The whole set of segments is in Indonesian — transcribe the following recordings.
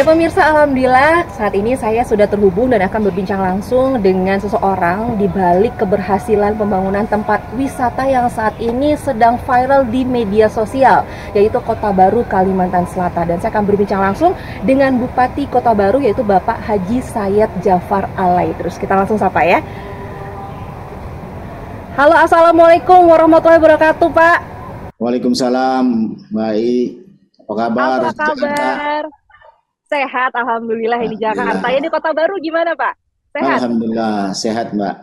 Ya pemirsa, alhamdulillah saat ini saya sudah terhubung dan akan berbincang langsung dengan seseorang di balik keberhasilan pembangunan tempat wisata yang saat ini sedang viral di media sosial, yaitu Kota Baru, Kalimantan Selatan. Dan saya akan berbincang langsung dengan Bupati Kota Baru, yaitu Bapak Haji Sayed Jafar Alay. Terus kita langsung sapa ya. Halo, assalamualaikum warahmatullahi wabarakatuh, Pak. Waalaikumsalam, baik. Apa kabar? Apa kabar? Sehat, alhamdulillah. Ini Jakarta. Ini Kota Baru gimana, Pak? Sehat? Alhamdulillah, sehat, Mbak.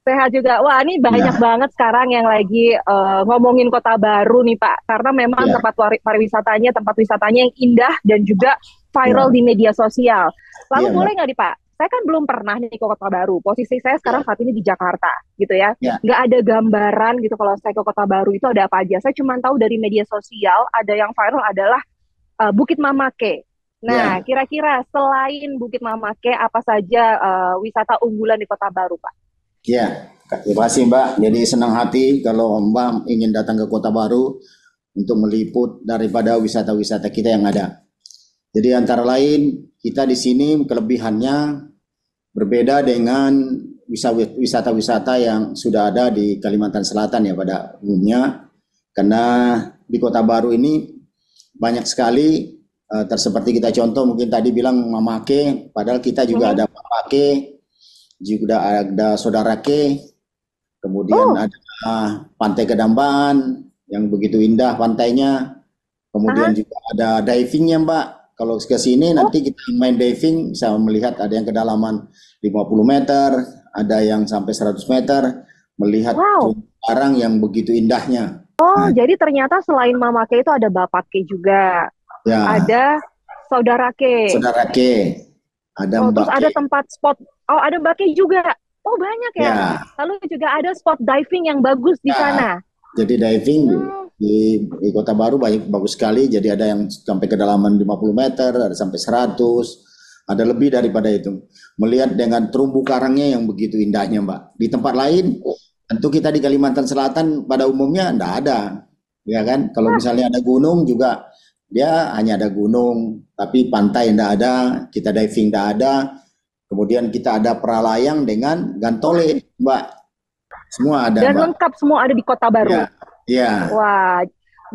Sehat juga. Wah, ini banyak banget sekarang yang lagi ngomongin Kota Baru nih, Pak. Karena memang tempat pariwisatanya, tempat wisatanya yang indah dan juga viral di media sosial. Lalu boleh nggak nih, Pak? Saya kan belum pernah nih ke Kota Baru. Posisi saya sekarang saat ini di Jakarta, gitu ya. Nggak ada gambaran gitu kalau saya ke Kota Baru itu ada apa aja. Saya cuma tahu dari media sosial ada yang viral adalah Bukit Mamake. Nah, kira-kira selain Bukit Mamake, apa saja wisata unggulan di Kota Baru, Pak? Ya, terima kasih, Mbak. Jadi senang hati kalau Mbak ingin datang ke Kota Baru untuk meliput daripada wisata-wisata kita yang ada. Jadi antara lain, kita di sini kelebihannya berbeda dengan wisata-wisata yang sudah ada di Kalimantan Selatan ya pada umumnya. Karena di Kota Baru ini banyak sekali seperti kita contoh mungkin tadi bilang Mamake, padahal kita juga ada Mamake, juga ada Sodarake, kemudian ada Pantai Kedamban yang begitu indah pantainya, kemudian juga ada divingnya, Mbak. Kalau ke sini nanti kita main diving bisa melihat ada yang kedalaman 50 meter, ada yang sampai 100 meter, melihat karang yang begitu indahnya. Jadi ternyata selain Mamake itu ada Bapake juga. Ada Sodarake, ada Mbake. Terus ada tempat spot, ada Mbake juga. Banyak ya. Lalu juga ada spot diving yang bagus di sana. Jadi diving di Kota Baru bagus sekali. Jadi ada yang sampai kedalaman 50 meter, ada sampai 100, ada lebih daripada itu. Melihat dengan terumbu karangnya yang begitu indahnya, Mbak. Di tempat lain, tentu kita di Kalimantan Selatan pada umumnya enggak ada, ya kan? Kalau misalnya ada gunung juga dia hanya ada gunung, tapi pantai tidak ada, kita diving tidak ada, kemudian kita ada pralayang dengan gantole, Mbak. Semua ada, dan Mbak. Lengkap semua ada di Kota Baru. Iya. Wah,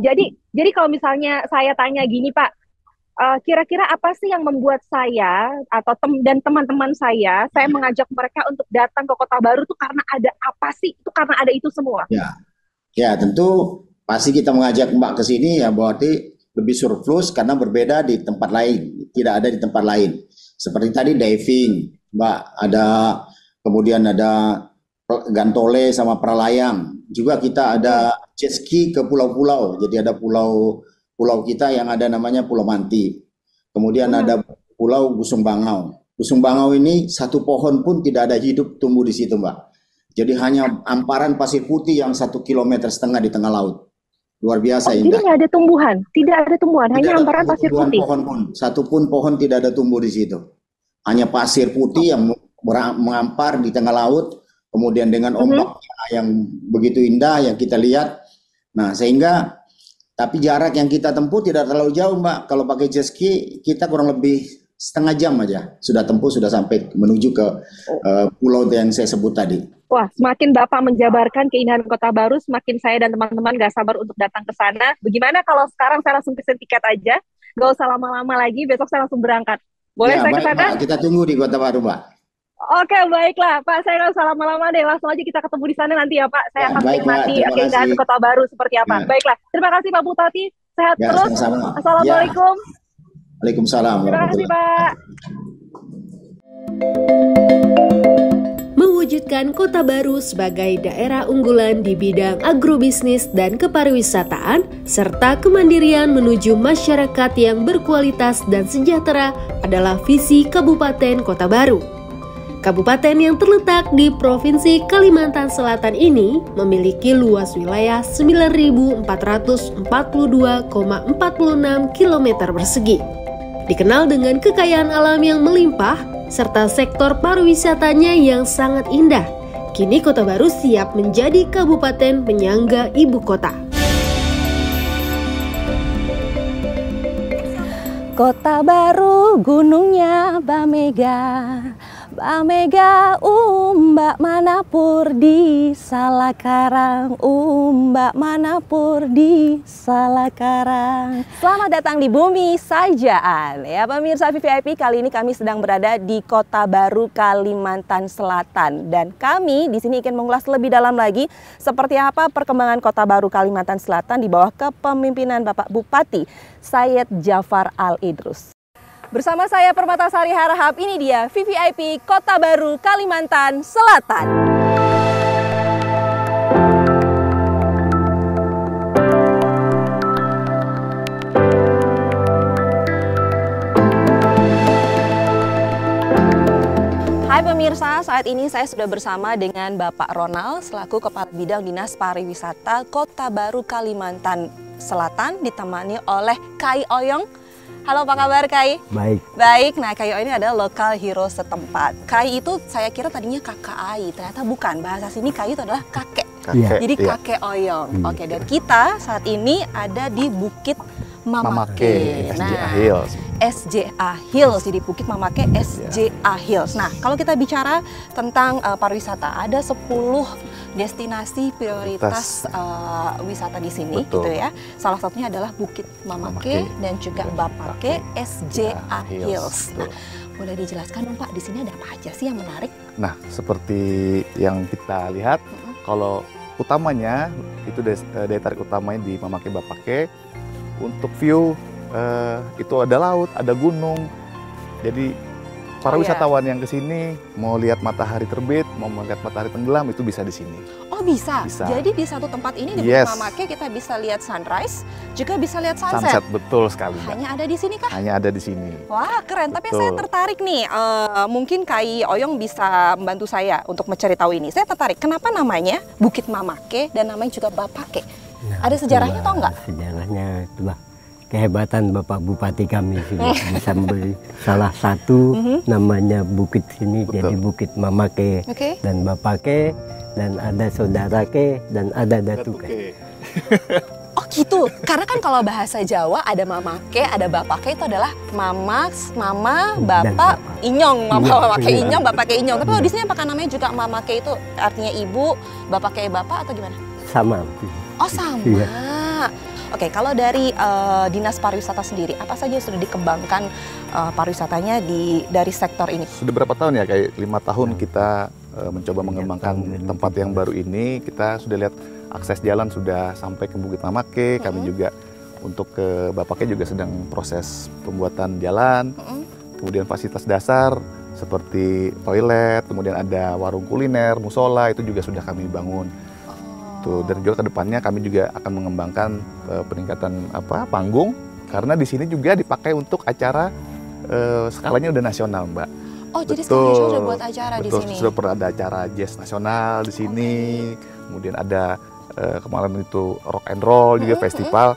jadi kalau misalnya saya tanya gini, Pak, kira-kira apa sih yang membuat saya atau dan teman-teman saya mengajak mereka untuk datang ke Kota Baru tuh karena ada apa sih? Itu karena ada itu semua. Ya, tentu pasti kita mengajak Mbak ke sini ya berarti lebih surplus karena berbeda di tempat lain, tidak ada di tempat lain. Seperti tadi diving, Mbak, kemudian ada gantole sama pralayang. Juga kita ada jet ski ke pulau-pulau. Jadi ada pulau kita yang ada namanya Pulau Manti. Kemudian ada Pulau Gusung Bangau. Gusung Bangau ini satu pohon pun tidak ada hidup tumbuh di situ, Mbak. Jadi hanya amparan pasir putih yang 1,5 kilometer di tengah laut. Luar biasa indah. Jadi nggak ada tumbuhan, hanya hamparan pasir putih. Satu pun pohon tidak ada tumbuh di situ. Hanya pasir putih yang mengampar di tengah laut, kemudian dengan ombaknya yang begitu indah yang kita lihat. Nah, sehingga tapi jarak yang kita tempuh tidak terlalu jauh, Mbak. Kalau pakai jet ski kita kurang lebih setengah jam aja sudah sampai menuju ke pulau yang saya sebut tadi. Wah, semakin Bapak menjabarkan keindahan Kota Baru, semakin saya dan teman-teman gak sabar untuk datang ke sana. Bagaimana kalau sekarang saya langsung pesen tiket aja? Gak usah lama-lama lagi, besok saya langsung berangkat. Boleh saya ke sana? Kita tunggu di Kota Baru, Mbak. Oke, baiklah. Pak, saya gak usah lama-lama deh. Langsung aja kita ketemu di sana nanti ya, Pak. Saya akan menikmati keindahan Kota Baru seperti apa. Baiklah. Terima kasih, Pak Bupati. Sehat terus. Sama-sama. Assalamualaikum. Waalaikumsalam. Terima kasih, Pak. Mewujudkan Kota Baru sebagai daerah unggulan di bidang agrobisnis dan kepariwisataan, serta kemandirian menuju masyarakat yang berkualitas dan sejahtera adalah visi Kabupaten Kota Baru. Kabupaten yang terletak di Provinsi Kalimantan Selatan ini memiliki luas wilayah 9.442,46 km persegi. Dikenal dengan kekayaan alam yang melimpah, serta sektor pariwisatanya yang sangat indah. Kini Kota Baru siap menjadi kabupaten penyangga ibu kota. Kota Baru gunungnya Bamega, Bamega umbak manapur di Salakarang, umbak manapur di Salakarang. Selamat datang di Bumi Sajaan. Ya pemirsa VVIP, kali ini kami sedang berada di Kota Baru, Kalimantan Selatan. Dan kami di sini ingin mengulas lebih dalam lagi seperti apa perkembangan Kota Baru Kalimantan Selatan di bawah kepemimpinan Bapak Bupati Syed Jafar Al-Idrus. Bersama saya Permatasari Harahap, ini dia VVIP Kota Baru Kalimantan Selatan. Hai pemirsa, saat ini saya sudah bersama dengan Bapak Ronald selaku Kepala Bidang Dinas Pariwisata Kota Baru Kalimantan Selatan, ditemani oleh Kai Oyong. Halo, apa kabar Kai? Baik. Baik, nah Kai ini adalah lokal hero setempat. Kai itu saya kira tadinya kakak Ai, ternyata bukan. Bahasa sini Kai itu adalah kakek. Jadi kakek Oyong. Oke, dan kita saat ini ada di Bukit Mamake. SJA Hills. SJA Hills, jadi Bukit Mamake SJA Hills. Nah, kalau kita bicara tentang pariwisata, ada 10 destinasi prioritas wisata di sini. Betul. Gitu ya. Salah satunya adalah Bukit Mamake dan juga Bapake SJA Hills. Nah, boleh dijelaskan dong Pak, di sini ada apa aja sih yang menarik? Nah, seperti yang kita lihat, kalau utamanya itu daya tarik utamanya di Mamake Bapake, untuk view itu ada laut, ada gunung. Jadi para wisatawan yang kesini mau lihat matahari terbit, mau melihat matahari tenggelam, itu bisa di sini. Oh bisa? Bisa. Jadi di satu tempat ini di Bukit Mamake kita bisa lihat sunrise, juga bisa lihat sunset. Betul sekali. Hanya ada di sini kah? Hanya ada di sini. Wah keren, tapi Betul. saya tertarik nih, mungkin Kai Oyong bisa membantu saya untuk mencari tahu ini. Saya tertarik, kenapa namanya Bukit Mamake dan namanya juga Bapake? Nah, ada sejarahnya atau enggak? Sejarahnya itulah kehebatan Bapak Bupati kami sudah bisa memberi salah satu namanya bukit sini. Betul. Jadi Bukit Mamake dan Bapake, dan ada Saudarake dan ada Datuke. Oh gitu, karena kan kalau bahasa Jawa ada Mamake, ada Bapake, itu adalah mama, bapak, inyong, Mamake inyong, Bapake inyong. Tapi kalau di sini apakah namanya juga Mamake itu artinya ibu, Bapake bapak atau gimana? Sama. Oh sama. Iya. Oke, kalau dari Dinas Pariwisata sendiri, apa saja yang sudah dikembangkan pariwisatanya dari sektor ini? Sudah berapa tahun ya, kayak 5 tahun kita mencoba mengembangkan tempat yang baru ini. Kita sudah lihat akses jalan sudah sampai ke Bukit Mamake. Kami juga untuk ke Bapake juga sedang proses pembuatan jalan. Kemudian fasilitas dasar seperti toilet, kemudian ada warung kuliner, musola, itu juga sudah kami bangun. Dan juga kedepannya kami juga akan mengembangkan peningkatan panggung, karena di sini juga dipakai untuk acara skalanya udah nasional, Mbak. Oh, jadi sekarang sudah buat acara di sini. Sudah pernah ada acara jazz nasional di sini. Kemudian ada kemarin itu rock and roll juga festival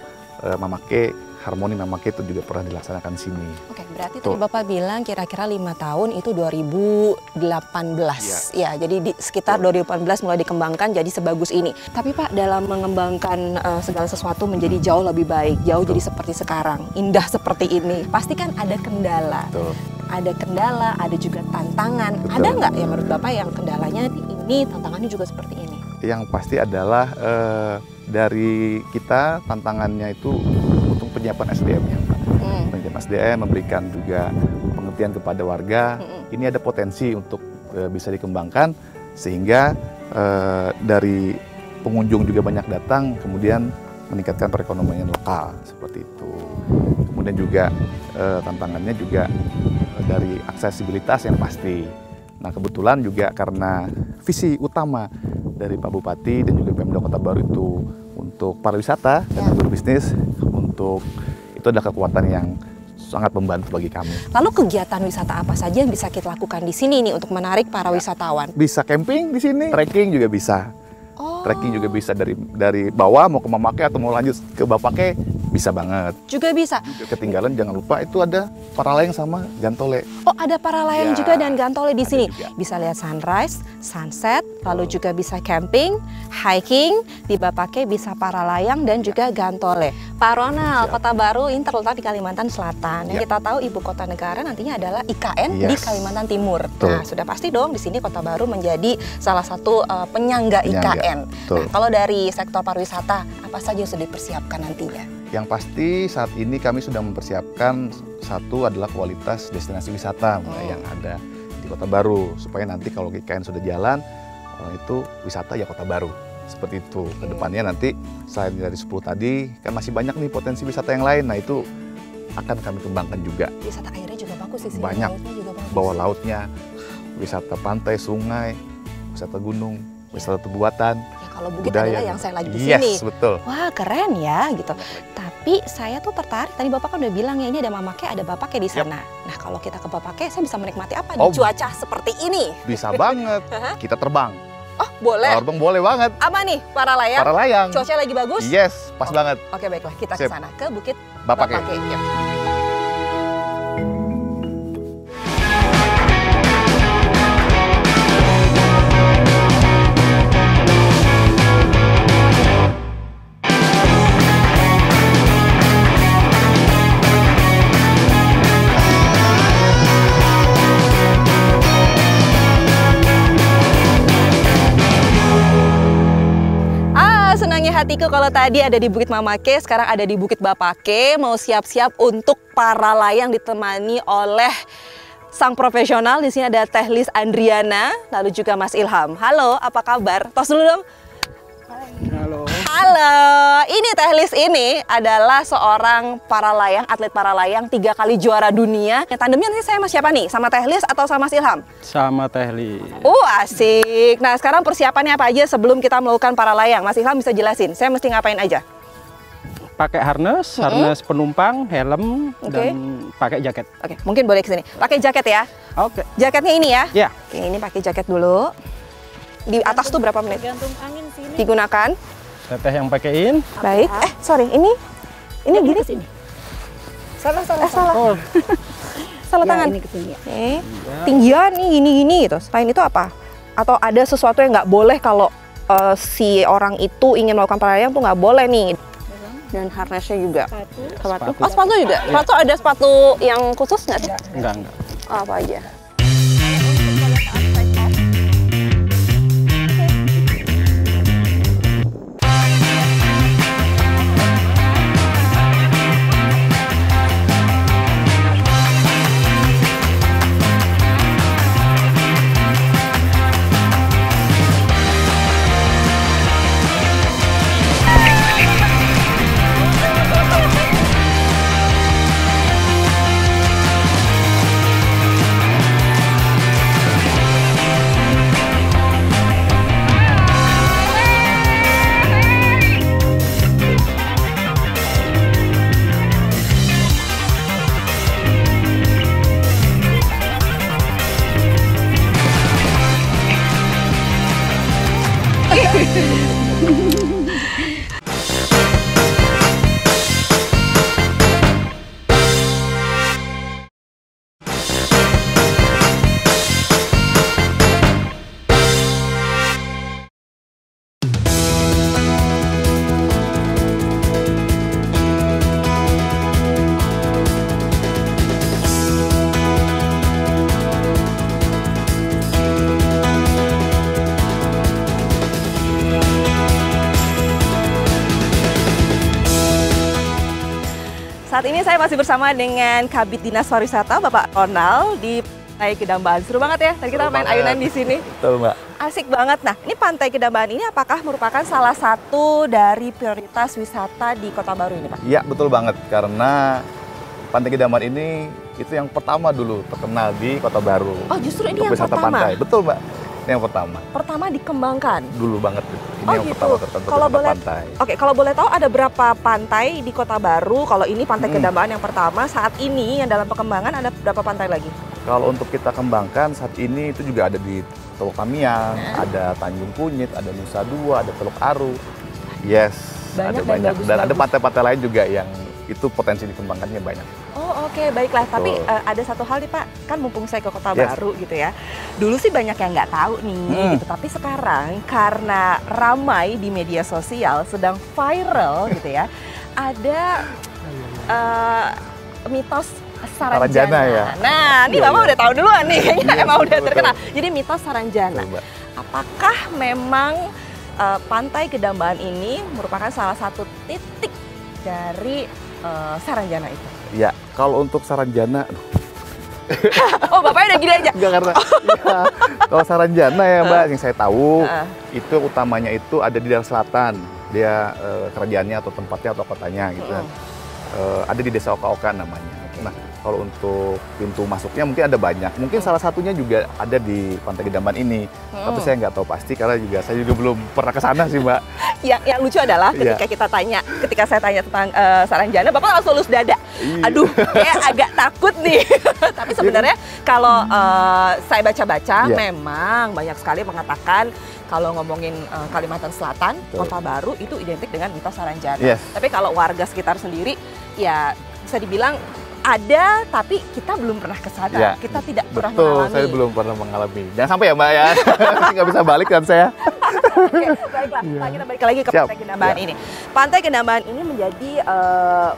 Mamake, Harmoni Mamake itu juga pernah dilaksanakan di sini. Oke, berarti tadi Bapak bilang kira-kira 5 tahun itu 2018. Ya, jadi di sekitar 2018 mulai dikembangkan jadi sebagus ini. Tapi Pak, dalam mengembangkan segala sesuatu menjadi jauh lebih baik, jauh jadi seperti sekarang, indah seperti ini, pasti kan ada kendala. Ada kendala, ada juga tantangan. Ada nggak ya menurut Bapak yang kendalanya ini, tantangannya juga seperti ini? Yang pasti adalah dari kita tantangannya itu untuk penyiapan SDM-nya. Penyiapan SDM, memberikan juga pengertian kepada warga. Ini ada potensi untuk bisa dikembangkan sehingga dari pengunjung juga banyak datang, kemudian meningkatkan perekonomian lokal seperti itu. Kemudian juga tantangannya juga dari aksesibilitas yang pasti. Nah, kebetulan juga karena visi utama dari Pak Bupati dan juga Pemda Kota Baru itu untuk pariwisata dan berbisnis, untuk itu adalah kekuatan yang sangat membantu bagi kami. Lalu kegiatan wisata apa saja yang bisa kita lakukan di sini nih untuk menarik para wisatawan? Bisa camping di sini, trekking juga bisa. Trekking juga bisa dari bawah mau ke Mamake atau mau lanjut ke Bapake Bisa banget. Juga bisa. Juga ketinggalan jangan lupa itu ada Paralayang sama Gantole. Oh, ada Paralayang Ya, juga dan Gantole di ada sini. juga. Bisa lihat sunrise, sunset, lalu juga bisa camping, hiking, di Bapake bisa Paralayang dan juga Gantole. Pak Ronald, Siap. Kota Baru ini terletak di Kalimantan Selatan. Yang Ya. kita tahu ibu kota negara nantinya adalah IKN di Yes. Kalimantan Timur. Betul. Nah, sudah pasti dong di sini Kota Baru menjadi salah satu penyangga IKN. Betul. Nah, kalau dari sektor pariwisata, apa saja yang sudah dipersiapkan nantinya? Yang pasti saat ini kami sudah mempersiapkan satu adalah kualitas destinasi wisata yang ada di Kota Baru. Supaya nanti kalau IKN sudah jalan, orang itu wisata ya Kota Baru. Seperti itu. Kedepannya nanti selain dari 10 tadi, kan masih banyak nih potensi wisata yang lain. Nah itu akan kami kembangkan juga. Wisata airnya juga bagus sih. Banyak. Lautnya juga bagus. Bawah lautnya, wisata pantai, sungai, wisata gunung, wisata buatan, Ya, kalau bukit budaya. adalah yang saya lagi di Yes, sini. betul. Wah, keren ya gitu. Tapi saya tuh tertarik, tadi Bapak kan udah bilang ya ini ada Mamake, ada Bapake di sana. Nah, kalau kita ke Bapake, saya bisa menikmati apa Oh. di cuaca seperti ini? Bisa banget. Kita terbang. Oh, boleh. Terbang boleh banget. Apa nih, Paralayang? Paralayang. Cuaca lagi bagus? Yes, pas banget. Oke, baiklah. Kita ke Sip. sana, ke Bukit Bapake. Bapake. Yuk. Senangnya hatiku kalau tadi ada di Bukit Mamake, sekarang ada di Bukit Bapake, mau siap-siap untuk paralayang ditemani oleh sang profesional. Di sini ada Teh Lis Andriana, lalu juga Mas Ilham. Halo, apa kabar? Tos dulu dong. Halo. Halo, ini Teh Lis ini adalah seorang paralayang, atlet paralayang 3 kali juara dunia. Tandemnya nanti saya sama siapa nih? Sama Teh Lis atau sama Mas Ilham? Sama Teh Lis. Asik. Nah, sekarang persiapannya apa aja sebelum kita melakukan paralayang? Mas Ilham bisa jelasin, saya mesti ngapain aja? Pakai harness, harness penumpang, helm, Oke. dan pakai jaket. Oke, mungkin boleh ke sini. Pakai jaket ya. Oke. Jaketnya ini ya. Ya. Oke, ini pakai jaket dulu. Di atas tuh berapa menit? Gantung angin sini. Digunakan. Teteh yang pakein. Baik. Sorry, ini gini. Sini. Salah. Oh, Salah tangan. Ini kesini ya. Oke. Tinggian nih gini gitu. Selain itu apa? Atau ada sesuatu yang nggak boleh kalau si orang itu ingin melakukan paralayang tuh nggak boleh nih? Dan harnessnya juga. Sepatu. Oh, sepatu juga. Sepatu ada sepatu yang khusus nggak sih? enggak. Oh, apa aja? Saat ini saya masih bersama dengan Kabid Dinas Pariwisata Bapak Ronald di Pantai Kedamban. Seru banget ya, tadi kita Seru main banget. ayunan di sini. Betul, Mbak. Asik banget. Nah, ini Pantai Kedamban ini apakah merupakan salah satu dari prioritas wisata di Kota Baru ini, Pak? Iya, betul banget. Karena Pantai Kedamban ini itu yang pertama dulu terkenal di Kota Baru. Oh, justru ini yang Untuk wisata pertama? pantai. Betul, Mbak. Ini yang pertama. Pertama dikembangkan. Dulu banget. Ini Oh, yang gitu. pertama terkenal Kalau wisata boleh- pantai. Oke, kalau boleh tahu ada berapa pantai di Kota Baru? Kalau ini Pantai Kedamban yang pertama, saat ini yang dalam perkembangan ada berapa pantai lagi? Kalau untuk kita kembangkan saat ini itu juga ada di Teluk Tamiang, ada Tanjung Kunyit, ada Nusa Dua, ada Teluk Aru. Yes, Banyak ada dan banyak. Dan ada bagus-bagus. pantai-pantai lain juga yang itu potensi dikembangkannya banyak. Oh oke, baiklah. Tapi ada satu hal nih Pak, kan mumpung saya ke Kota Baru gitu ya. Dulu sih banyak yang nggak tahu nih gitu, tapi sekarang karena ramai di media sosial, sedang viral gitu ya, ada mitos Saranjana ya. Nah, ini Bapak udah tahu duluan nih, kayaknya emang udah terkenal. Jadi mitos Saranjana. Apakah memang Pantai Kedambaan ini merupakan salah satu titik dari Saranjana itu? Ya, kalau untuk Saranjana, oh Bapaknya udah gini aja? enggak, karena ya, kalau Saranjana ya Mbak, yang saya tahu itu utamanya itu ada di daerah selatan. Dia kerajaannya atau tempatnya atau kotanya gitu. Ada di Desa Oka-Oka namanya. Nah, kalau untuk pintu masuknya mungkin ada banyak. Mungkin salah satunya juga ada di Pantai Kedambaan ini. Tapi saya nggak tahu pasti karena saya juga belum pernah ke sana sih, Mbak. Yang lucu adalah ketika saya tanya tentang Saranjana, Bapak langsung lulus dada. Aduh, kayak agak takut nih. Tapi sebenarnya kalau saya baca-baca, memang banyak sekali mengatakan kalau ngomongin Kalimantan Selatan, Kota Baru itu identik dengan mitos Saranjana. Tapi kalau warga sekitar sendiri, ya bisa dibilang ada, tapi kita belum pernah ke sana. Kita tidak pernah mengalami. Saya belum pernah mengalami. Jangan sampai ya Mbak ya, nggak bisa balik kan saya. Oke, baiklah. Pak, kita balik lagi ke Pantai Kedambaan ini. Pantai Kedambaan ini menjadi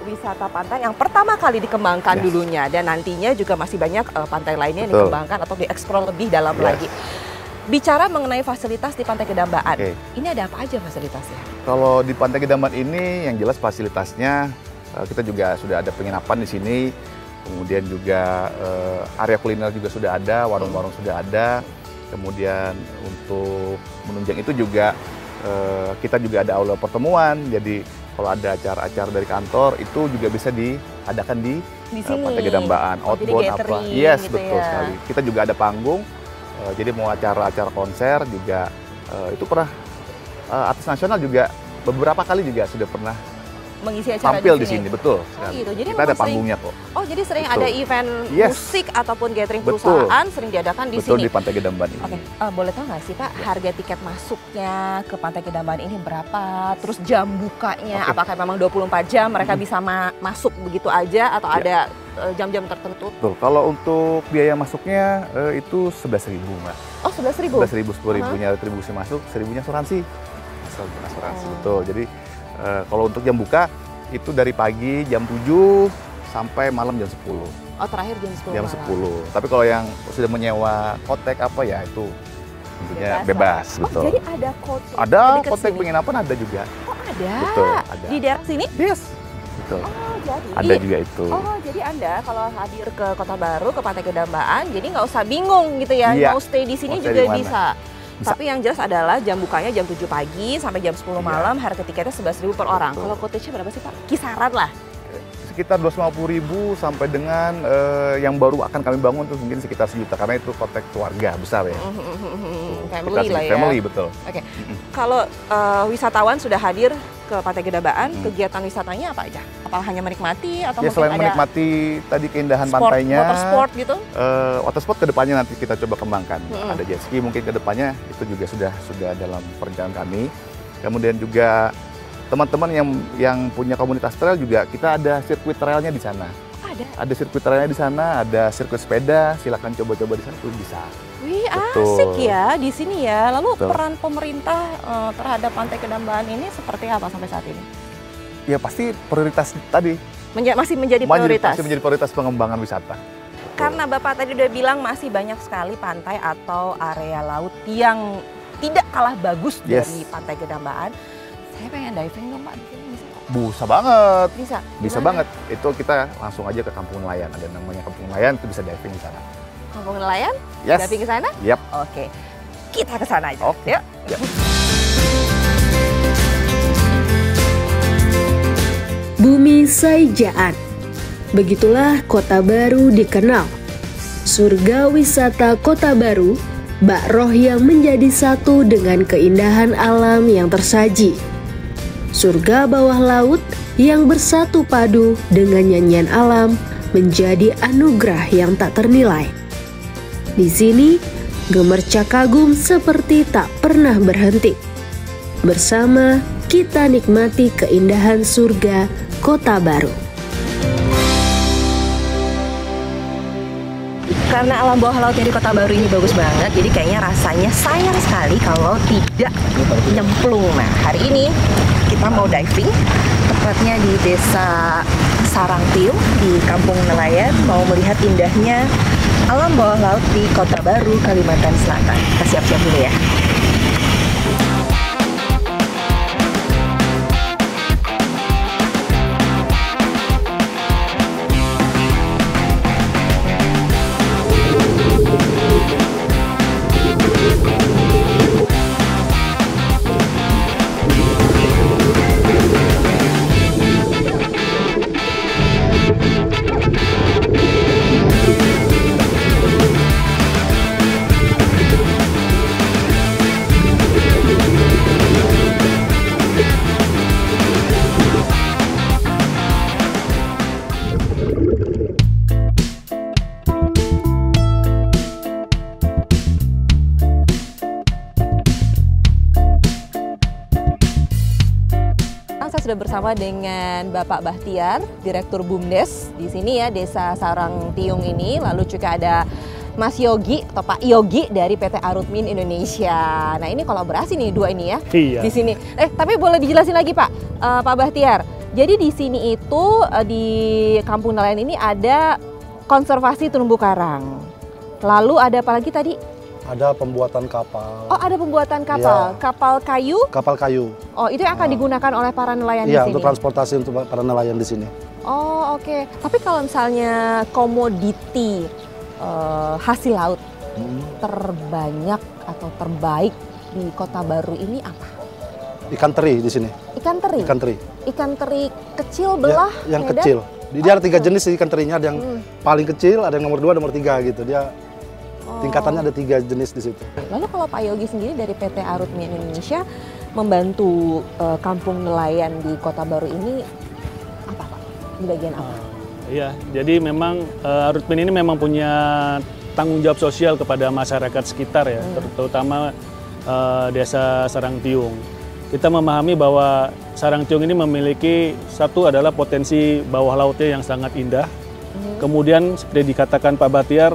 wisata pantai yang pertama kali dikembangkan dulunya. Dan nantinya juga masih banyak pantai lainnya yang dikembangkan atau dieksplor lebih dalam lagi. Bicara mengenai fasilitas di Pantai Kedambaan, ini ada apa aja fasilitasnya? Kalau di Pantai Kedambaan ini yang jelas fasilitasnya kita juga sudah ada penginapan di sini, kemudian juga area kuliner juga sudah ada, warung-warung sudah ada, kemudian untuk menunjang itu juga kita juga ada aula pertemuan, jadi kalau ada acara-acara dari kantor itu juga bisa diadakan di Pantai Kedambaan, outbound apa? Yes, gitu betul sekali. Kita juga ada panggung, jadi mau acara-acara konser juga itu pernah artis nasional juga beberapa kali juga sudah pernah mengisi acara tampil di sini, betul. Oh gitu. Jadi kita ada panggungnya kok. Oh jadi sering ada event musik ataupun gathering perusahaan sering diadakan di sini. Betul, di Pantai Kedambaan ini. Oke, boleh tahu nggak sih Pak harga tiket masuknya ke Pantai Kedambaan ini berapa? Terus jam bukanya, apakah memang 24 jam mereka bisa masuk begitu aja atau ada jam-jam tertentu? Betul. Kalau untuk biaya masuknya itu 11.000 Mbak. Oh 11.000? 11.000, 10.000-nya retribusi masuk, 1.000-nya asuransi. Betul. Jadi kalau untuk jam buka itu dari pagi jam 7 sampai malam jam 10. Oh terakhir jam 10 Jam malam. 10. Tapi kalau yang sudah menyewa kotek apa ya itu tentunya bebas. Betul. Jadi ada kotek? Ada kotek penginapan ada juga. Oh ada? Betul, ada. Di daerah sini? Yes. Betul. Oh jadi? Ada juga itu. Oh jadi Anda kalau hadir ke Kota Baru, ke Pantai Kedambaan, jadi nggak usah bingung gitu ya, mau stay di sini juga bisa. Tapi yang jelas adalah jam bukanya jam 7 pagi sampai jam 10 malam, harga tiketnya 11.000 per orang. Kalau cottage-nya berapa sih Pak? Kisaran lah. Sekitar 250.000 sampai dengan yang baru akan kami bangun tuh mungkin sekitar 1 juta karena itu cottage keluarga besar ya. Family lah ya. Family betul. Oke. Kalau wisatawan sudah hadir ke Pantai Kedambaan, kegiatan wisatanya apa aja? Apa hanya menikmati atau mungkin selain ada menikmati tadi keindahan pantainya, water sport gitu? Water sport kedepannya nanti kita coba kembangkan. Ada jet ski mungkin kedepannya itu juga sudah dalam perencanaan kami. Kemudian juga teman-teman yang punya komunitas trail juga kita ada sirkuit trailnya di sana. Ada sirkuit trailnya di sana, ada sirkuit sepeda. Silakan coba-coba di sana tuh bisa. Wih, asik ya di sini ya. Lalu peran pemerintah terhadap Pantai Kedambaan ini seperti apa sampai saat ini? Ya pasti prioritas tadi. Masih menjadi prioritas? Masih menjadi prioritas pengembangan wisata. Karena Bapak tadi udah bilang masih banyak sekali pantai atau area laut yang tidak kalah bagus dari Pantai Kedambaan. Saya pengen diving dong Pak, di sini bisa? Bisa banget. Bisa banget. Itu kita langsung aja ke Kampung Nelayan. Ada namanya Kampung Nelayan, itu bisa diving di sana. Kampung Nelayan? Yes. Diving ke sana? Yap. Oke. Kita ke sana aja. Oke. Yuk. Yep. Bumi Saijaan. Begitulah Kota Baru dikenal. Surga wisata Kota Baru, bak roh yang menjadi satu dengan keindahan alam yang tersaji. Surga bawah laut yang bersatu padu dengan nyanyian alam menjadi anugerah yang tak ternilai. Di sini, gemercak kagum seperti tak pernah berhenti. Bersama kita nikmati keindahan surga Kota Baru. Karena alam bawah lautnya di Kota Baru ini bagus banget, jadi kayaknya rasanya sayang sekali kalau tidak nyemplung. Nah, hari ini kita mau diving, tepatnya di Desa Sarangtiung di Kampung Nelayan, mau melihat indahnya alam bawah laut di Kota Baru, Kalimantan Selatan. Kita siap-siap dulu ya. Saya sudah bersama dengan Bapak Bahtiar, Direktur BUMDes di sini ya, Desa Sarangtiung ini. Lalu juga ada Mas Yogi atau Pak Yogi dari PT Arutmin Indonesia. Nah, ini kolaborasi nih dua ini ya. Iya. Di sini. Tapi boleh dijelasin lagi Pak, Pak Bahtiar. Jadi di sini itu di Kampung Nelayan ini ada konservasi terumbu karang. Lalu ada apa lagi tadi? Ada pembuatan kapal. Oh, ada pembuatan kapal. Iya. Kapal kayu. Kapal kayu. Oh, itu yang akan digunakan oleh para nelayan di Iya, sini. untuk transportasi untuk para nelayan di sini. Oh, oke. Tapi kalau misalnya komoditi hasil laut terbanyak atau terbaik di Kota Baru ini apa? Ikan teri di sini. Ikan teri. Ikan teri. Ikan teri kecil belah. Yang Medan? kecil. Dia ada 3 jenis ikan terinya. Ada yang paling kecil, ada yang nomor 2, nomor 3 gitu. Dia tingkatannya ada 3 jenis di situ. Lalu kalau Pak Yogi sendiri dari PT Arutmin Indonesia membantu kampung nelayan di Kota Baru ini apa Pak? Di bagian apa? Iya, jadi memang Arutmin ini memang punya tanggung jawab sosial kepada masyarakat sekitar ya, terutama Desa Sarangtiung. Kita memahami bahwa Sarangtiung ini memiliki satu adalah potensi bawah lautnya yang sangat indah. Kemudian seperti dikatakan Pak Bahtiar,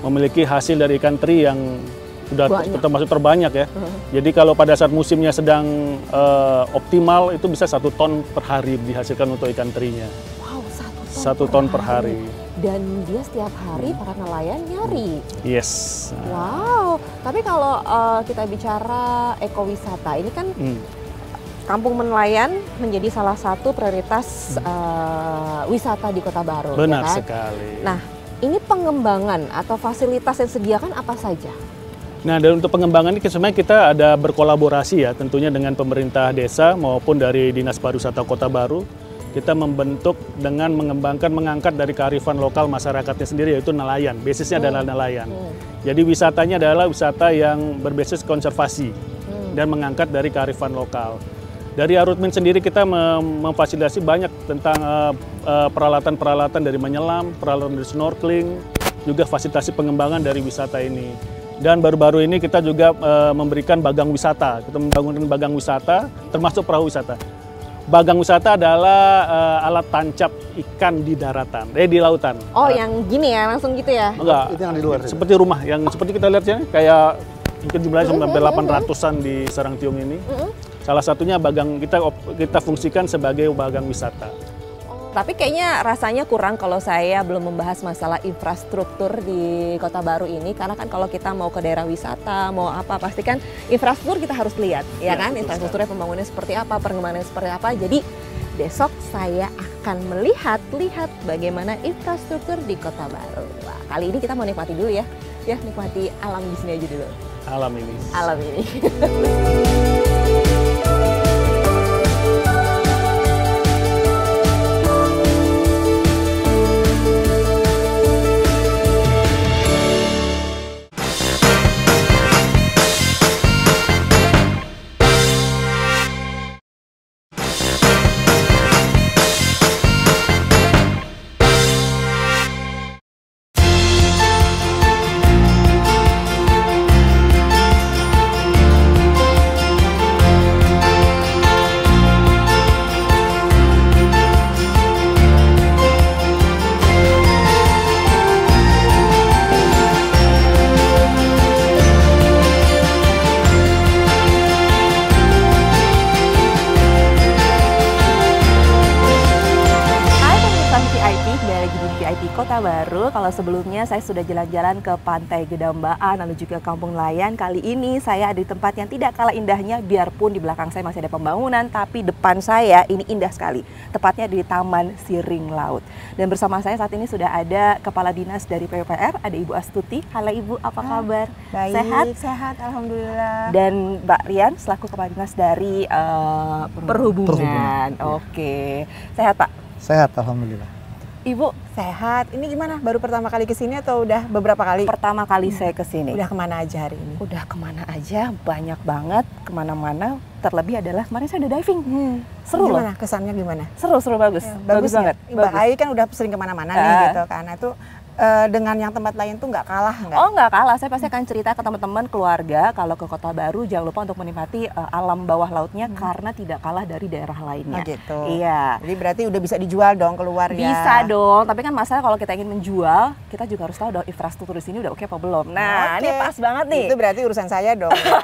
memiliki hasil dari ikan teri yang sudah termasuk terbanyak ya. Jadi kalau pada saat musimnya sedang optimal itu bisa 1 ton per hari dihasilkan untuk ikan terinya. Wow, 1 ton per hari. Dan dia setiap hari para nelayan nyari. Yes. Wow, tapi kalau kita bicara ekowisata ini kan Kampung Nelayan menjadi salah satu prioritas wisata di Kota Baru. Benar ya kan? sekali. Nah, ini pengembangan atau fasilitas yang disediakan apa saja? Nah, dan untuk pengembangan ini sebenarnya kita ada berkolaborasi ya, tentunya dengan pemerintah desa maupun dari Dinas Pariwisata Kota Baru. Kita membentuk dengan mengangkat dari kearifan lokal masyarakatnya sendiri, yaitu nelayan. Basisnya adalah nelayan. Jadi wisatanya adalah wisata yang berbasis konservasi dan mengangkat dari kearifan lokal. Dari Arutmin sendiri kita memfasilitasi banyak tentang peralatan-peralatan dari menyelam, peralatan dari snorkeling, juga fasilitasi pengembangan dari wisata ini. Dan baru-baru ini kita juga memberikan bagang wisata. Kita membangun bagang wisata, termasuk perahu wisata. Bagang wisata adalah alat tancap ikan di daratan, di lautan. Oh, yang gini ya, langsung gitu ya? Enggak, itu yang di luar. Seperti rumah, yang seperti kita lihat ya, kayak mungkin jumlahnya sampai 800-an di Sarangtiung ini. Salah satunya bagang kita fungsikan sebagai bagang wisata. Tapi kayaknya rasanya kurang kalau saya belum membahas masalah infrastruktur di Kota Baru ini, karena kan kalau kita mau ke daerah wisata, mau apa, pasti kan infrastruktur kita harus lihat, ya kan? Infrastrukturnya pembangunannya seperti apa, pengembangannya seperti apa. Jadi besok saya akan melihat bagaimana infrastruktur di Kota Baru. Wah, kali ini kita mau nikmati dulu ya, nikmati alam di sini aja dulu. Alam ini. Alam ini. Kota Baru. Kalau sebelumnya saya sudah jalan-jalan ke Pantai Gedambaan, lalu juga Kampung Nelayan. Kali ini saya ada di tempat yang tidak kalah indahnya, biarpun di belakang saya masih ada pembangunan, tapi depan saya ini indah sekali. Tepatnya di Taman Siring Laut. Dan bersama saya saat ini sudah ada Kepala Dinas dari PUPR, ada Ibu Astuti. Halo Ibu, apa kabar? Baik, Sehat? sehat, alhamdulillah. Dan Mbak Rian selaku Kepala Dinas dari Perhubungan. Oke, sehat Pak? Sehat, alhamdulillah. Ibu sehat. Ini gimana? Baru pertama kali kesini atau udah beberapa kali? Pertama kali saya kesini. Udah kemana aja hari ini? Udah kemana aja, banyak banget, kemana-mana. Terlebih adalah kemarin saya udah diving. Seru gimana? loh. Kesannya gimana? Seru bagus. Ya, bagus banget. Mbak Ai kan udah sering kemana-mana nih gitu kan. Nah, itu dengan yang tempat lain tuh nggak kalah nggak? Oh nggak kalah, saya pasti akan cerita ke teman-teman keluarga kalau ke Kota Baru jangan lupa untuk menikmati alam bawah lautnya karena tidak kalah dari daerah lainnya. Oh gitu. Iya. Jadi berarti udah bisa dijual dong keluar ya? Bisa dong, tapi kan masalah kalau kita ingin menjual, kita juga harus tahu dong infrastruktur di sini udah oke apa belum. Nah, ini pas banget nih. Itu berarti urusan saya dong. Ya.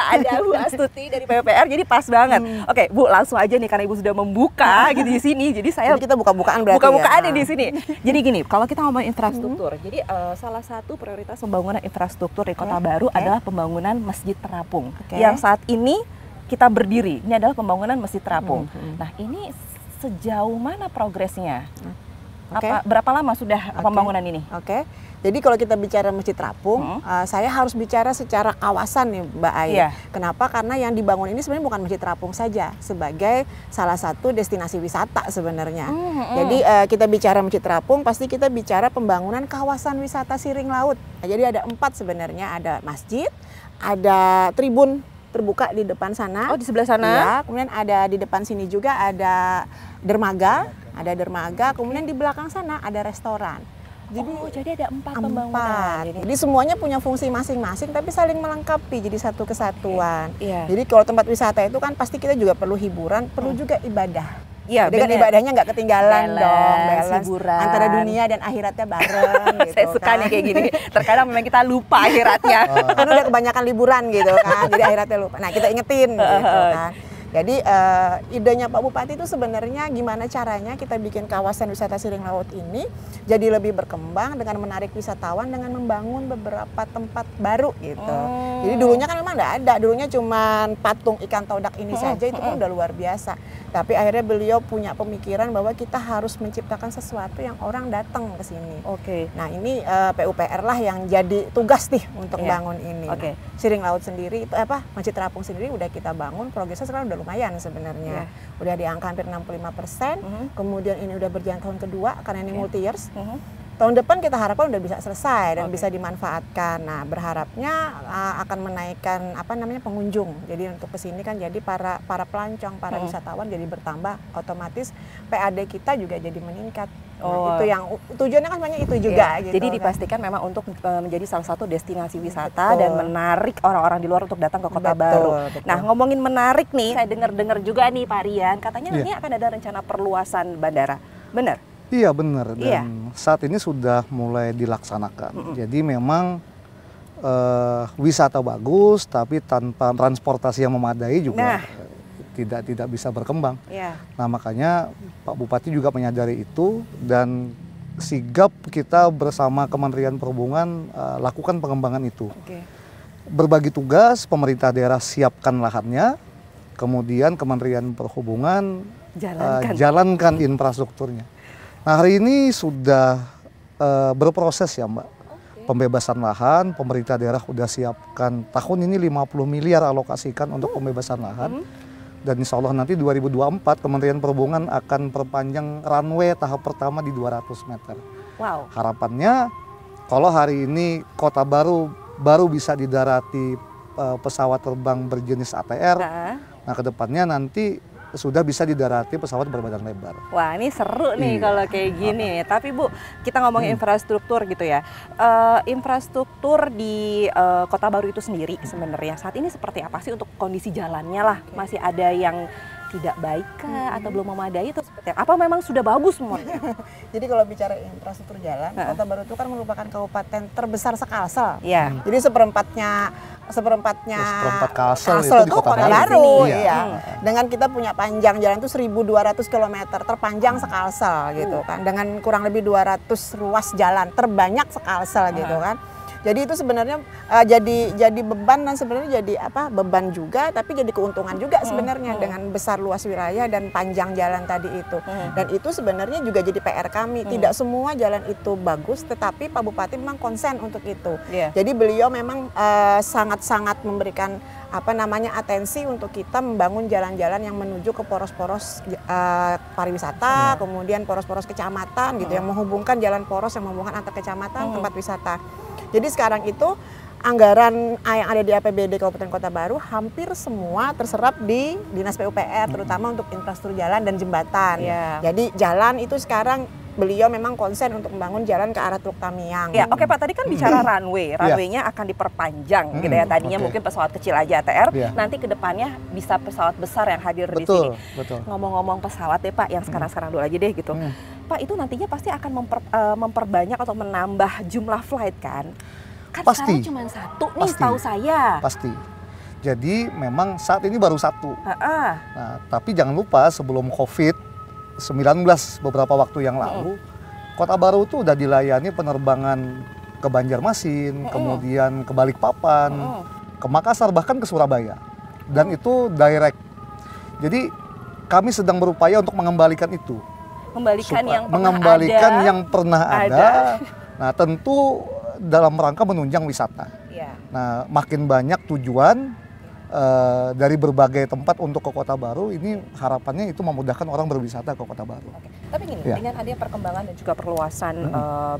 ada Bu Astuti dari PUPR, jadi pas banget. Oke, Bu, langsung aja nih karena Ibu sudah membuka gitu di sini. Jadi saya kita buka-bukaan berarti buka-bukaan ya? di sini. Jadi gini, kalau kita ngomong infrastruktur, jadi salah satu prioritas pembangunan infrastruktur di Kota Baru adalah pembangunan Masjid Terapung. Yang saat ini kita berdiri, ini adalah pembangunan Masjid Terapung. Nah, ini sejauh mana progresnya? Berapa lama sudah pembangunan ini? Jadi kalau kita bicara Masjid Terapung, saya harus bicara secara kawasan nih Mbak Ai. Kenapa? Karena yang dibangun ini sebenarnya bukan Masjid Terapung saja, sebagai salah satu destinasi wisata sebenarnya. Jadi kita bicara Masjid Terapung, pasti kita bicara pembangunan kawasan wisata Siring Laut. Nah, jadi ada 4 sebenarnya, ada masjid, ada tribun terbuka di depan sana. Oh, di sebelah sana? Ya, kemudian ada di depan sini juga ada dermaga, kemudian di belakang sana ada restoran. Jadi ada 4 pembangunan. Jadi semuanya punya fungsi masing-masing tapi saling melengkapi jadi satu kesatuan. Iya. Jadi kalau tempat wisata itu kan pasti kita juga perlu hiburan, perlu juga ibadah. Iya, dengan ibadahnya nggak ketinggalan dong, balance hiburan. Antara dunia dan akhiratnya bareng gitu. Saya suka nih kayak gini. Terkadang memang kita lupa akhiratnya. Kan udah kebanyakan liburan gitu kan, jadi akhiratnya lupa. Nah, kita ingetin gitu kan. Jadi idenya Pak Bupati itu sebenarnya gimana caranya kita bikin kawasan wisata Siring Laut ini jadi lebih berkembang dengan menarik wisatawan dengan membangun beberapa tempat baru gitu. Jadi dulunya kan memang nggak ada, dulunya cuma patung ikan todak ini saja itu pun udah luar biasa. Tapi akhirnya beliau punya pemikiran bahwa kita harus menciptakan sesuatu yang orang datang ke sini. Nah ini PUPR lah yang jadi tugas nih untuk bangun ini. Nah, Siring Laut sendiri itu Masjid Terapung sendiri udah kita bangun, progresnya sekarang udah lumayan sebenarnya. Udah di angka hampir 65%. Kemudian ini udah berjalan tahun kedua karena ini multi years. Tahun depan kita harapkan udah bisa selesai dan bisa dimanfaatkan. Nah, berharapnya akan menaikkan pengunjung. Jadi untuk kesini kan jadi para pelancong, para wisatawan jadi bertambah, otomatis PAD kita juga jadi meningkat. Nah, itu yang tujuannya kan sebenarnya itu juga. Gitu, jadi dipastikan memang untuk menjadi salah satu destinasi wisata dan menarik orang-orang di luar untuk datang ke Kota Baru. Nah, ngomongin menarik nih, saya dengar juga nih Pak Rian, katanya nanti akan ada rencana perluasan bandara. Benar? Iya benar, dan saat ini sudah mulai dilaksanakan. Jadi memang wisata bagus, tapi tanpa transportasi yang memadai juga tidak bisa berkembang. Nah makanya Pak Bupati juga menyadari itu dan sigap kita bersama Kementerian Perhubungan lakukan pengembangan itu. Berbagi tugas, pemerintah daerah siapkan lahannya, kemudian Kementerian Perhubungan jalankan infrastrukturnya. Nah hari ini sudah berproses ya Mbak, pembebasan lahan, pemerintah daerah sudah siapkan tahun ini 50 miliar alokasikan untuk pembebasan lahan. Dan insya Allah nanti 2024 Kementerian Perhubungan akan perpanjang runway tahap pertama di 200 meter. Harapannya kalau hari ini Kota Baru bisa didarati pesawat terbang berjenis ATR, nah kedepannya nanti sudah bisa didarati pesawat berbadan lebar. Wah ini seru nih kalau kayak gini. Tapi Bu, kita ngomongin infrastruktur gitu ya. Infrastruktur di Kota Baru itu sendiri sebenarnya saat ini seperti apa sih untuk kondisi jalannya lah? Masih ada yang tidak baik atau belum memadai atau seperti apa memang sudah bagus semuanya? Jadi kalau bicara infrastruktur jalan, Kota Baru itu kan merupakan kabupaten terbesar se-Kalsel. Iya. Jadi seperempat Kalsel itu di Kota Baru. Iya. Iya. Dengan kita punya panjang jalan itu 1.200 km, terpanjang se-Kalsel gitu kan. Dengan kurang lebih 200 ruas jalan, terbanyak se-Kalsel gitu kan. Jadi itu sebenarnya jadi beban dan sebenarnya jadi beban juga, tapi jadi keuntungan juga sebenarnya dengan besar luas wilayah dan panjang jalan tadi itu. Dan itu sebenarnya juga jadi PR kami. Tidak semua jalan itu bagus, tetapi Pak Bupati memang konsen untuk itu. Jadi beliau memang sangat-sangat memberikan atensi untuk kita membangun jalan-jalan yang menuju ke poros-poros pariwisata, kemudian poros-poros kecamatan gitu, yang menghubungkan jalan poros yang menghubungkan antar kecamatan tempat wisata. Jadi sekarang itu anggaran yang ada di APBD Kabupaten Kota Baru hampir semua terserap di Dinas PUPR, terutama untuk infrastruktur jalan dan jembatan. Jadi jalan itu sekarang beliau memang konsen untuk membangun jalan ke arah Teluk Tamiang. Ya, oke Pak, tadi kan bicara runway. Runway-nya akan diperpanjang gitu ya. Tadinya mungkin pesawat kecil aja ATR, nanti ke depannya bisa pesawat besar yang hadir di sini. Ngomong-ngomong pesawat deh Pak, yang sekarang-sekarang dulu aja deh gitu. Pak, itu nantinya pasti akan memperbanyak atau menambah jumlah flight kan? Kan Pasti. sekarang cuma satu nih setahu saya. Pasti. Jadi memang saat ini baru satu. Nah, tapi jangan lupa sebelum COVID-19 beberapa waktu yang lalu, Kota Baru itu udah dilayani penerbangan ke Banjarmasin, kemudian ke Balikpapan, ke Makassar, bahkan ke Surabaya. Dan itu direct. Jadi kami sedang berupaya untuk mengembalikan itu. Mengembalikan yang pernah ada. Nah, tentu dalam rangka menunjang wisata. Nah, makin banyak tujuan dari berbagai tempat untuk ke Kota Baru, ini harapannya itu memudahkan orang berwisata ke Kota Baru. Tapi gini, dengan adanya perkembangan dan juga perluasan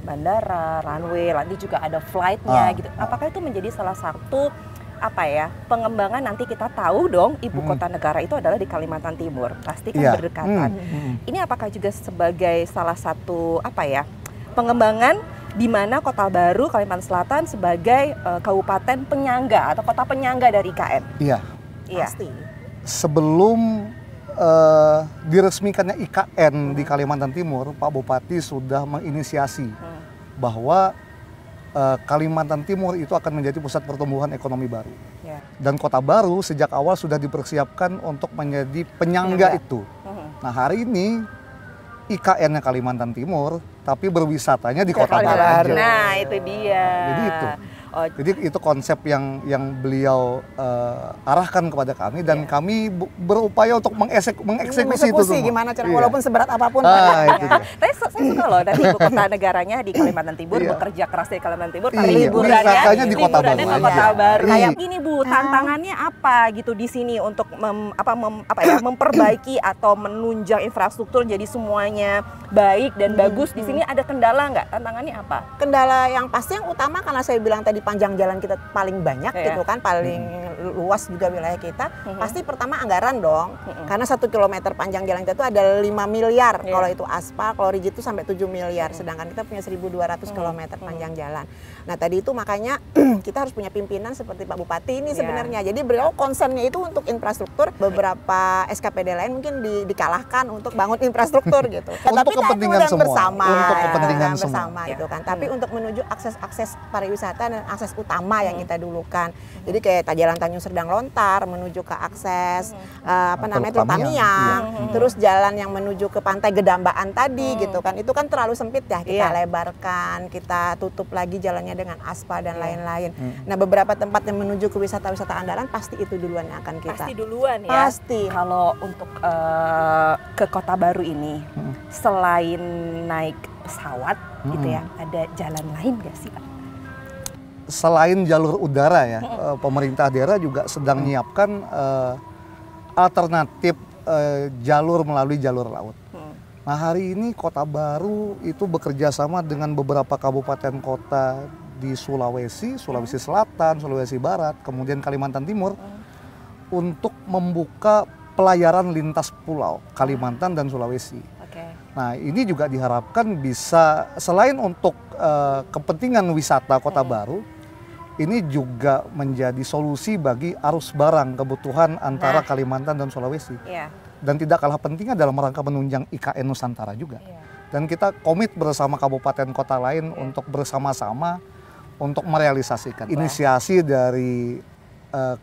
bandara, runway, nanti juga ada flight-nya gitu. Apakah itu menjadi salah satu pengembangan? Nanti kita tahu dong ibu kota negara itu adalah di Kalimantan Timur, pasti kan berdekatan. Ini apakah juga sebagai salah satu pengembangan di mana Kota Baru Kalimantan Selatan sebagai kabupaten penyangga atau kota penyangga dari IKN? Iya. Pasti. Sebelum diresmikannya IKN di Kalimantan Timur, Pak Bupati sudah menginisiasi bahwa Kalimantan Timur itu akan menjadi pusat pertumbuhan ekonomi baru. Dan Kota Baru sejak awal sudah dipersiapkan untuk menjadi penyangga itu. Nah, hari ini IKN-nya Kalimantan Timur, tapi berwisatanya di Kota Baru aja. Nah, itu dia. Jadi itu. Jadi itu konsep yang beliau arahkan kepada kami, dan kami berupaya untuk mengeksekusi itu semua. Gimana cara, walaupun seberat apapun. Tapi saya suka loh, dari ibu kota negaranya di Kalimantan Timur, bekerja keras di Kalimantan Timur, tapi liburannya di Kota Baru. Kayak ini Bu, tantangannya apa gitu di sini untuk memperbaiki atau menunjang infrastruktur jadi semuanya baik dan bagus. Di sini ada kendala nggak? Tantangannya apa? Kendala yang pasti yang utama, karena saya bilang tadi panjang jalan kita paling banyak gitu kan, paling luas juga wilayah kita, pasti pertama anggaran dong. Karena 1 kilometer panjang jalan kita itu ada 5 miliar kalau itu aspal, kalau rigid itu sampai 7 miliar, sedangkan kita punya 1.200 kilometer panjang jalan. Nah, tadi itu makanya kita harus punya pimpinan seperti Pak Bupati ini sebenarnya. Jadi beliau konsennya itu untuk infrastruktur. Beberapa SKPD lain mungkin dikalahkan untuk bangun infrastruktur gitu. Untuk kepentingan semua. Bersama, untuk kepentingan bersama gitu kan. Tapi untuk menuju akses pariwisata dan akses utama yang kita dulukan. Jadi kayak jalan Tanjung Serdang Lontar menuju ke akses Teluk Tamiang, terus jalan yang menuju ke Pantai Gedambaan tadi gitu kan. Itu kan terlalu sempit ya, kita lebarkan, kita tutup lagi jalannya dengan aspal dan lain-lain. Nah, beberapa tempat yang menuju ke wisata-wisata andalan pasti itu duluan yang akan kita. Pasti duluan ya. Pasti. Kalau untuk ke Kota Baru ini, selain naik pesawat gitu ya, ada jalan lain nggak sih Pak? Selain jalur udara ya, pemerintah daerah juga sedang menyiapkan alternatif jalur melalui jalur laut. Nah, hari ini Kota Baru itu bekerja sama dengan beberapa kabupaten kota di Sulawesi Selatan, Sulawesi Barat, kemudian Kalimantan Timur untuk membuka pelayaran lintas pulau Kalimantan dan Sulawesi. Nah, ini juga diharapkan bisa selain untuk kepentingan wisata Kota Baru, ini juga menjadi solusi bagi arus barang kebutuhan antara Kalimantan dan Sulawesi. dan tidak kalah pentingnya dalam rangka menunjang IKN Nusantara juga. Dan kita komit bersama kabupaten kota lain untuk bersama-sama untuk merealisasikan inisiasi dari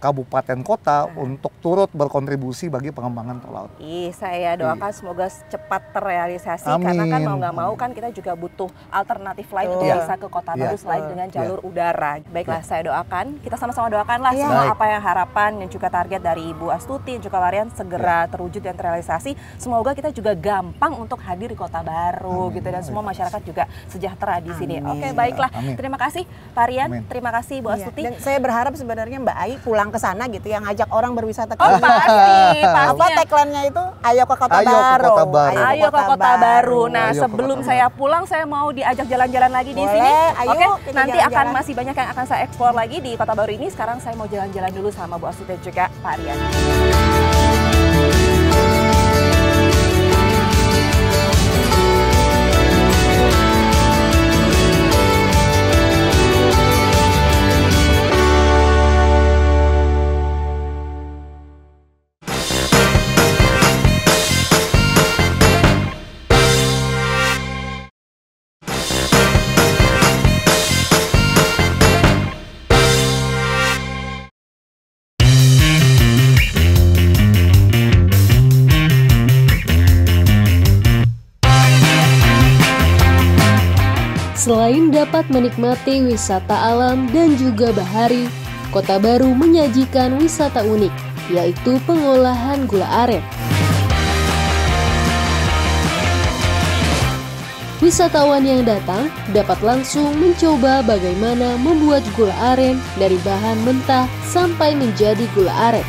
kabupaten kota untuk turut berkontribusi bagi pengembangan tol laut. Saya doakan semoga cepat terrealisasi. Karena kan mau nggak mau kan kita juga butuh alternatif lain untuk bisa ke Kota Baru selain dengan jalur udara. Baiklah, saya doakan, kita sama-sama doakanlah semua apa yang harapan dan juga target dari Ibu Astuti juga Marian segera terwujud dan terrealisasi. Semoga kita juga gampang untuk hadir di Kota Baru gitu dan semua masyarakat juga sejahtera di sini. Oke, baiklah. Terima kasih Pak Rian, terima kasih Bu Astuti. Dan saya berharap sebenarnya Mbak Ai pulang ke sana gitu yang ngajak orang berwisata ke pasti. Apa tagline-nya itu? Ayo ke Kota Baru. Ayo ke Kota Baru. Nah, sebelum saya pulang saya mau diajak jalan-jalan lagi di sini. Oke, nanti akan masih banyak yang akan saya eksplor lagi di Kota Baru ini. Sekarang saya mau jalan-jalan dulu sama Bu Astuti dan juga Pak Rian. Selain dapat menikmati wisata alam dan juga bahari, Kota Baru menyajikan wisata unik, yaitu pengolahan gula aren. Wisatawan yang datang dapat langsung mencoba bagaimana membuat gula aren dari bahan mentah sampai menjadi gula aren.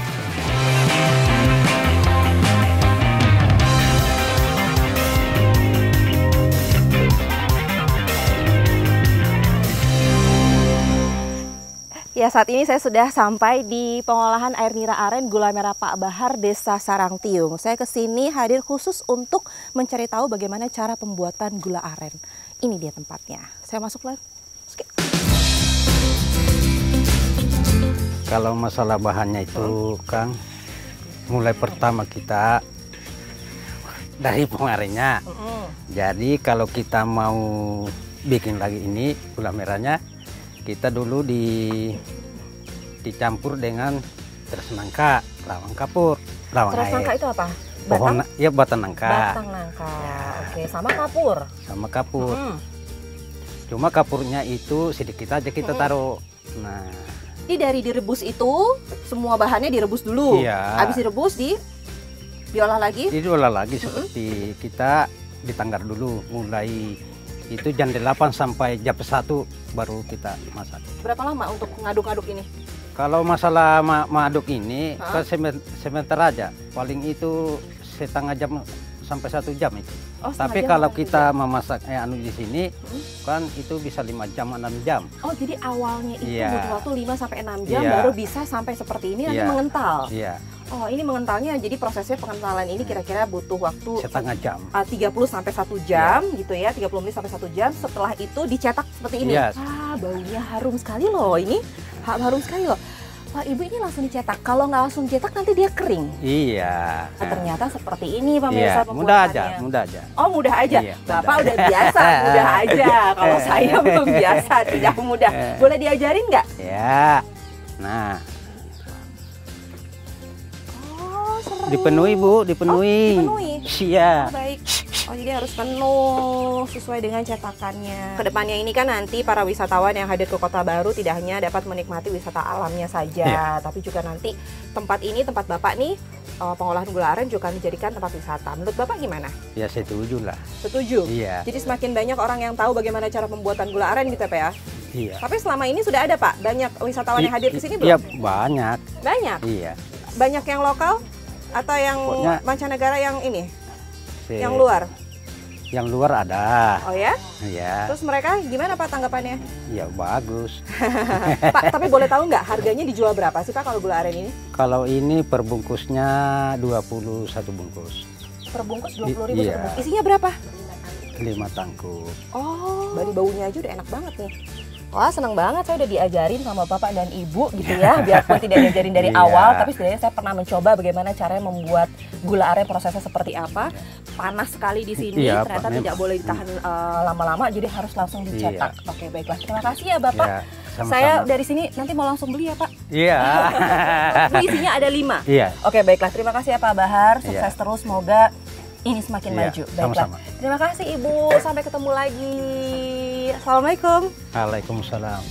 Ya, saat ini saya sudah sampai di pengolahan air nira aren gula merah Pak Bahar, Desa Sarangtiung. Saya kesini hadir khusus untuk mencari tahu bagaimana cara pembuatan gula aren. Ini dia tempatnya. Saya masuk live. Kalau masalah bahannya itu, Kang, mulai pertama kita dari pengarennya. Jadi kalau kita mau bikin lagi ini gula merahnya, kita dulu dicampur dengan teras nangka, lawang kapur, lawang teras nangka itu apa? Pohon, ya batang nangka. Batang nangka, oke, sama kapur. Sama kapur. Cuma kapurnya itu sedikit aja kita taruh. Nah, ini dari direbus itu semua bahannya direbus dulu. Iya. Habis direbus diolah lagi. Diolah lagi seperti kita ditanggar dulu, mulai itu jam 8 sampai jam 1 baru kita masak. Berapa lama untuk ngaduk-aduk ini? Kalau masalah mengaduk ini ke sebentar aja, paling itu setengah jam sampai 1 jam itu. Tapi kalau kita memasak di sini kan itu bisa 5 jam 6 jam. Oh, jadi awalnya itu butuh waktu 5 sampai 6 jam baru bisa sampai seperti ini nanti mengental. Iya. Oh, ini mengentalnya, jadi prosesnya pengentalan ini kira-kira butuh waktu setengah jam. 30 sampai 1 jam gitu ya, 30 menit sampai 1 jam. Setelah itu dicetak seperti ini. Baunya harum sekali loh ini. Harum sekali loh. Wah, Ibu ini langsung dicetak. Kalau nggak langsung cetak nanti dia kering. Iya. Ternyata seperti ini pemirsa pembuatannya. Mudah aja. Oh, mudah aja. Iya, Bapak udah biasa, mudah aja. Kalau saya belum biasa, tidak mudah. Boleh diajarin nggak? Ya. Nah. Dipenuhi, Bu, dipenuhi. Iya. Baik. Oh, jadi harus penuh sesuai dengan cetakannya. Kedepannya ini kan nanti para wisatawan yang hadir ke Kota Baru tidak hanya dapat menikmati wisata alamnya saja, tapi juga nanti tempat ini, tempat Bapak nih, pengolahan gula aren juga akan dijadikan tempat wisata. Menurut Bapak gimana? Ya, setuju lah. Setuju? Iya. Jadi semakin banyak orang yang tahu bagaimana cara pembuatan gula aren gitu ya, Pak ya? Iya. Tapi selama ini sudah ada, Pak? Banyak wisatawan yang hadir ke sini belum? Iya, banyak. Banyak? Iya. Banyak yang lokal? Atau yang mancanegara yang ini? Yang luar? Yang luar ada. Oh ya? Iya. Terus mereka gimana Pak tanggapannya? Ya bagus. Pak, tapi boleh tahu nggak harganya dijual berapa sih Pak kalau gula aren ini? Kalau ini perbungkusnya 21 bungkus. Perbungkus 20.000 iya. Isinya berapa? 5 tangkup. Oh, dari baunya aja udah enak banget nih. Wah, seneng banget saya udah diajarin sama Bapak dan Ibu gitu ya. Biarpun tidak diajarin dari awal, tapi setidaknya saya pernah mencoba bagaimana caranya membuat gula aren, prosesnya seperti apa. Panas sekali di sini, ternyata tidak boleh ditahan lama-lama, jadi harus langsung dicetak. Oke, baiklah. Terima kasih ya Bapak. Sama-sama. Saya dari sini nanti mau langsung beli ya Pak. Iya. Isinya ada 5. Iya. Oke, baiklah. Terima kasih ya Pak Bahar. Sukses terus, semoga ini semakin maju. Baiklah. Sama-sama. Terima kasih Ibu. Sampai ketemu lagi. Assalamualaikum. Waalaikumsalam.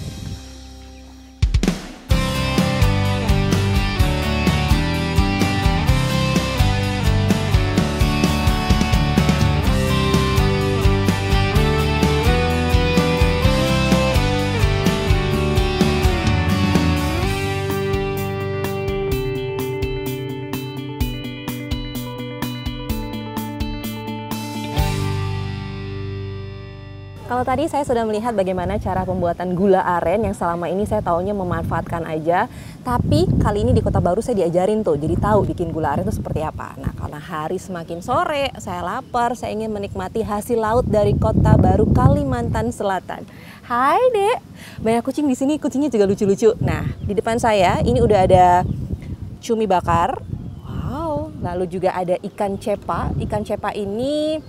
Kalau tadi saya sudah melihat bagaimana cara pembuatan gula aren yang selama ini saya taunya memanfaatkan aja. Tapi kali ini di Kota Baru saya diajarin tuh, jadi tahu bikin gula aren itu seperti apa. Nah, karena hari semakin sore, saya lapar, saya ingin menikmati hasil laut dari Kota Baru, Kalimantan Selatan. Hai Dek, banyak kucing di sini, kucingnya juga lucu-lucu. Nah, di depan saya ini udah ada cumi bakar. Wow, lalu juga ada ikan cepa. Ikan cepa ini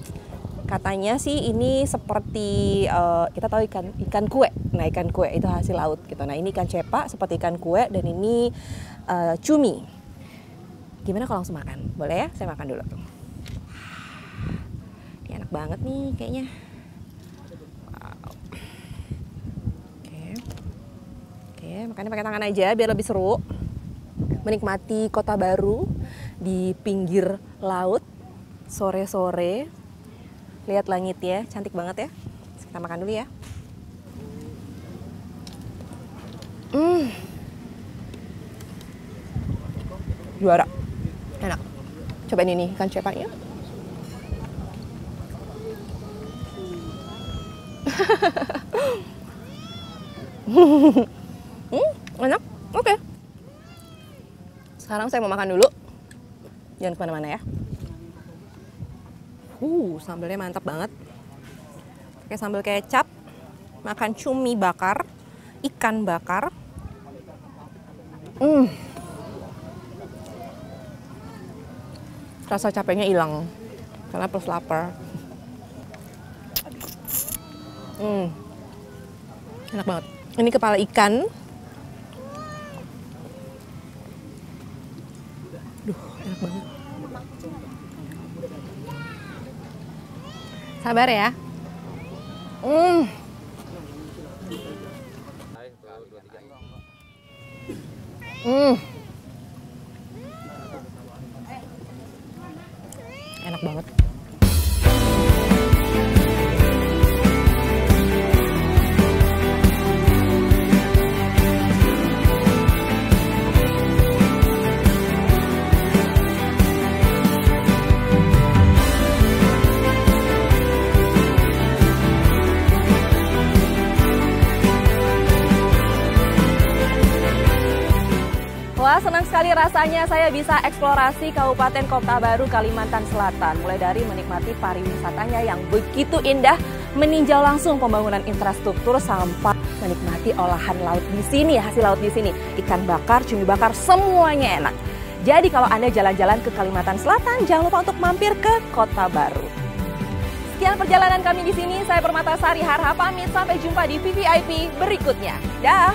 katanya sih ini seperti kita tahu ikan kue. Nah, ikan kue itu hasil laut gitu. Nah, ini ikan cepa seperti ikan kue dan ini cumi. Gimana kalau langsung makan? Boleh ya? Saya makan dulu. Ini enak banget nih kayaknya. Wow. Oke, makannya pakai tangan aja biar lebih seru. Menikmati Kota Baru di pinggir laut sore-sore. Lihat langit ya, cantik banget ya. Kita makan dulu ya. Juara. Enak. Cobain ini ikan cepanya. Enak. Oke. Sekarang saya mau makan dulu. Jangan kemana-mana ya. Sambelnya mantap banget. Pakai sambal kecap, makan cumi bakar, ikan bakar. Rasa capeknya hilang karena plus lapar. Enak banget. Ini kepala ikan. Duh, enak banget. Sabar ya. Enak banget. Wah, senang sekali rasanya saya bisa eksplorasi Kabupaten Kota Baru, Kalimantan Selatan. Mulai dari menikmati pariwisatanya yang begitu indah, meninjau langsung pembangunan infrastruktur, sampai menikmati olahan laut di sini, hasil laut di sini. Ikan bakar, cumi bakar, semuanya enak. Jadi kalau Anda jalan-jalan ke Kalimantan Selatan, jangan lupa untuk mampir ke Kota Baru. Sekian perjalanan kami di sini. Saya Permatasari Harha pamit. Sampai jumpa di VVIP berikutnya. Dah.